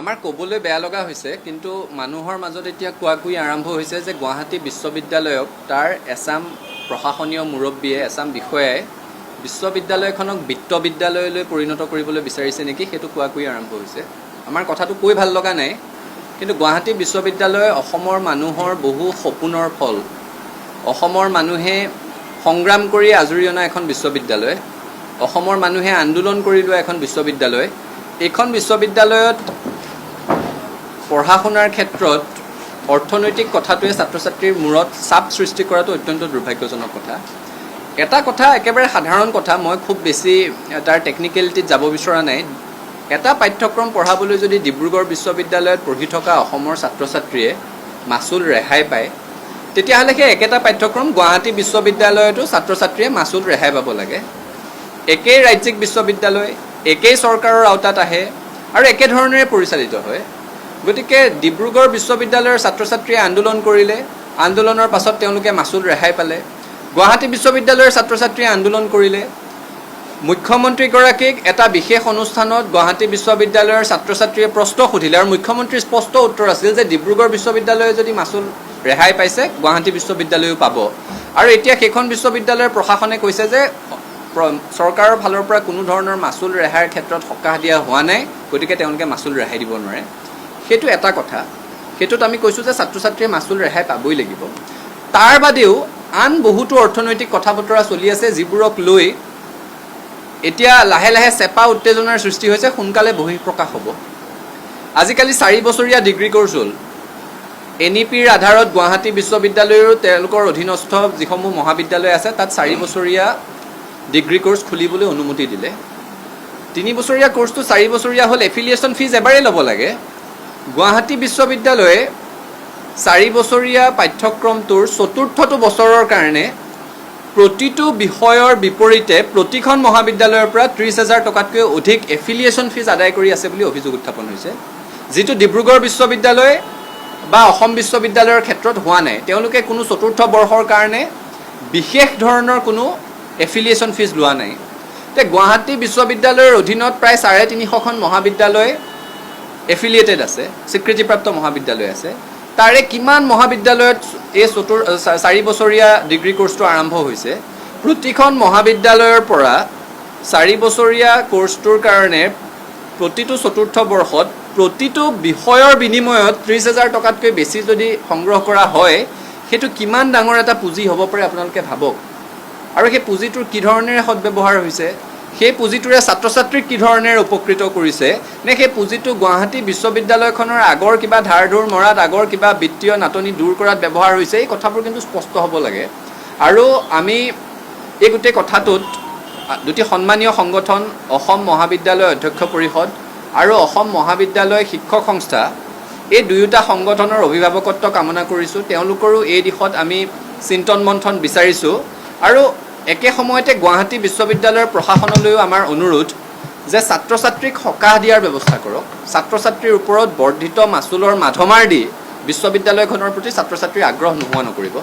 আমাৰ ক'বলৈ বেয়া লগা হৈছে কিন্তু মানুহৰ মাজত এতিয়া কোৱাকুই আৰম্ভ হৈছে যে গুৱাহাটী বিশ্ববিদ্যালয়ক তাৰ এছাম প্ৰশাসনীয় মুৰব্বীয়ে এছাম বিষয়াই বিশ্ববিদ্যালয়খনক বিত্তবিদ্যালয়লৈ পৰিণত কৰিবলৈ বিচাৰিছে নেকি সেইটো কোৱাকুই আৰম্ভ হৈছে। আমাৰ কথাটো কৈ ভাল লগা নাই, কিন্তু গুৱাহাটী বিশ্ববিদ্যালয় অসমৰ মানুহৰ বহু সপোনৰ ফল। অসমৰ মানুহে সংগ্ৰাম কৰি আজৰি অনা এখন বিশ্ববিদ্যালয়, অসমৰ মানুহে আন্দোলন কৰি লোৱা এখন বিশ্ববিদ্যালয়। এইখন বিশ্ববিদ্যালয়ত পঢ়া শুনাৰ ক্ষেত্ৰত অৰ্থনৈতিক কথাটোৱে ছাত্ৰ ছাত্ৰীৰ মূৰত চাপ সৃষ্টি কৰাটো অত্যন্ত দুৰ্ভাগ্যজনক কথা। এটা কথা একেবাৰে সাধাৰণ কথা, মই খুব বেছি তাৰ টেকনিকেলিটিত যাব বিচৰা নাই। এটা পাঠ্যক্ৰম পঢ়াবলৈ যদি ডিব্ৰুগড় বিশ্ববিদ্যালয়ত পঢ়ি থকা অসমৰ ছাত্ৰ ছাত্ৰীয়ে মাচুল ৰেহাই পায়, তেতিয়াহ'লে সেই একেটা পাঠ্যক্ৰম গুৱাহাটী বিশ্ববিদ্যালয়তো ছাত্ৰ ছাত্ৰীয়ে মাচুল ৰেহাই পাব লাগে। একেই ৰাজ্যিক বিশ্ববিদ্যালয়, একেই চৰকাৰৰ আওতাত আহে আৰু একেধৰণেৰে পৰিচালিত হয়। গতিকে ডিব্ৰুগড় বিশ্ববিদ্যালয়ৰ ছাত্ৰ ছাত্ৰীয়ে আন্দোলন কৰিলে, আন্দোলনৰ পাছত তেওঁলোকে মাচুল ৰেহাই পালে। গুৱাহাটী বিশ্ববিদ্যালয়ৰ ছাত্ৰ ছাত্ৰীয়ে আন্দোলন কৰিলে, মুখ্যমন্ত্ৰীগৰাকীক এটা বিশেষ অনুষ্ঠানত গুৱাহাটী বিশ্ববিদ্যালয়ৰ ছাত্ৰ ছাত্ৰীয়ে প্ৰশ্ন সুধিলে আৰু মুখ্যমন্ত্ৰীৰ স্পষ্ট উত্তৰ আছিল যে ডিব্ৰুগড় বিশ্ববিদ্যালয়ে যদি মাচুল ৰেহাই পাইছে গুৱাহাটী বিশ্ববিদ্যালয়ো পাব। আৰু এতিয়া সেইখন বিশ্ববিদ্যালয়ৰ প্ৰশাসনে কৈছে যে চৰকাৰৰ ফালৰ পৰা কোনো ধৰণৰ মাচুল ৰেহাইৰ ক্ষেত্ৰত সকাহ দিয়া হোৱা নাই, গতিকে তেওঁলোকে মাচুল ৰেহাই দিব নোৱাৰে। সেইটো এটা কথা, সেইটোত আমি কৈছোঁ যে ছাত্ৰ ছাত্ৰীয়ে মাচুল ৰেহাই পাবই লাগিব। তাৰ বাদেও আন বহুতো অৰ্থনৈতিক কথা বতৰা চলি আছে, যিবোৰক লৈ এতিয়া লাহে লাহে চেপা উত্তেজনাৰ সৃষ্টি হৈছে, সোনকালে বহিঃপ্ৰকাশ হ'ব। আজিকালি 4 বছৰীয়া ডিগ্ৰী কোৰ্ছ হ'ল। NEPৰ আধাৰত গুৱাহাটী বিশ্ববিদ্যালয়ৰো তেওঁলোকৰ অধীনস্থ যিসমূহ মহাবিদ্যালয় আছে তাত 4 বছৰীয়া ডিগ্ৰী কোৰ্ছ খুলিবলৈ অনুমতি দিলে। 3 বছৰীয়া কোৰ্ছটো 4 বছৰীয়া হ'ল, এফিলিয়েশ্যন ফিজ এবাৰেই ল'ব লাগে। গুৱাহাটী বিশ্ববিদ্যালয়ে 4 বছৰীয়া পাঠ্যক্ৰমটোৰ 4ৰ্থটো বছৰৰ কাৰণে প্ৰতিটো বিষয়ৰ বিপৰীতে প্ৰতিখন মহাবিদ্যালয়ৰ পৰা 30,000 টকাতকৈ অধিক এফিলিয়েশ্যন ফিজ আদায় কৰি আছে বুলি অভিযোগ উত্থাপন হৈছে, যিটো ডিব্ৰুগড় বিশ্ববিদ্যালয় বা অসম বিশ্ববিদ্যালয়ৰ ক্ষেত্ৰত হোৱা নাই। তেওঁলোকে কোনো 4ৰ্থ বৰ্ষৰ কাৰণে বিশেষ ধৰণৰ কোনো এফিলিয়েশ্যন ফিজ লোৱা নাই। এতিয়া গুৱাহাটী বিশ্ববিদ্যালয়ৰ অধীনত প্ৰায় 350খন মহাবিদ্যালয় এফিলিয়েটেড আছে, স্বীকৃতিপ্ৰাপ্ত মহাবিদ্যালয় আছে। তাৰে কিমান মহাবিদ্যালয়ত এই 4 বছৰীয়া ডিগ্ৰী কোৰ্ছটো আৰম্ভ হৈছে? প্ৰতিখন মহাবিদ্যালয়ৰ পৰা 4 বছৰীয়া কোৰ্ছটোৰ কাৰণে প্ৰতিটো 4ৰ্থ বৰ্ষত প্ৰতিটো বিষয়ৰ বিনিময়ত 30,000 টকাতকৈ বেছি যদি সংগ্ৰহ কৰা হয়, সেইটো কিমান ডাঙৰ এটা পুঁজি হ'ব পাৰে আপোনালোকে ভাবক। আৰু সেই পুঁজিটোৰ কি ধৰণেৰে সদব্যৱহাৰ হৈছে, সেই পুঁজিটোৰে ছাত্ৰ ছাত্ৰীক কি ধৰণেৰে উপকৃত কৰিছে, নে সেই পুঁজিটো গুৱাহাটী বিশ্ববিদ্যালয়খনৰ আগৰ কিবা ধাৰ ধুৰ মৰাত, আগৰ কিবা বিত্তীয় নাটনি দূৰ কৰাত ব্যৱহাৰ হৈছে, এই কথাবোৰ কিন্তু স্পষ্ট হ'ব লাগে। আৰু আমি এই গোটেই কথাটোত দুটি সন্মানীয় সংগঠন, অসম মহাবিদ্যালয় অধ্যক্ষ পৰিষদ আৰু অসম মহাবিদ্যালয় শিক্ষক সংস্থা, এই দুয়োটা সংগঠনৰ অভিভাৱকত্ব কামনা কৰিছোঁ। তেওঁলোকৰো এই দিশত আমি চিন্তন মন্থন বিচাৰিছোঁ। আৰু একে সময়তে গুৱাহাটী বিশ্ববিদ্যালয়ৰ প্ৰশাসনলৈও আমাৰ অনুৰোধ যে ছাত্ৰ ছাত্ৰীক সকাহ দিয়াৰ ব্যৱস্থা কৰক। ছাত্ৰ ছাত্ৰীৰ ওপৰত বৰ্ধিত মাচুলৰ মাধমাৰ দি বিশ্ববিদ্যালয়খনৰ প্ৰতি ছাত্ৰ ছাত্ৰীৰ আগ্ৰহ নোহোৱা নকৰিব।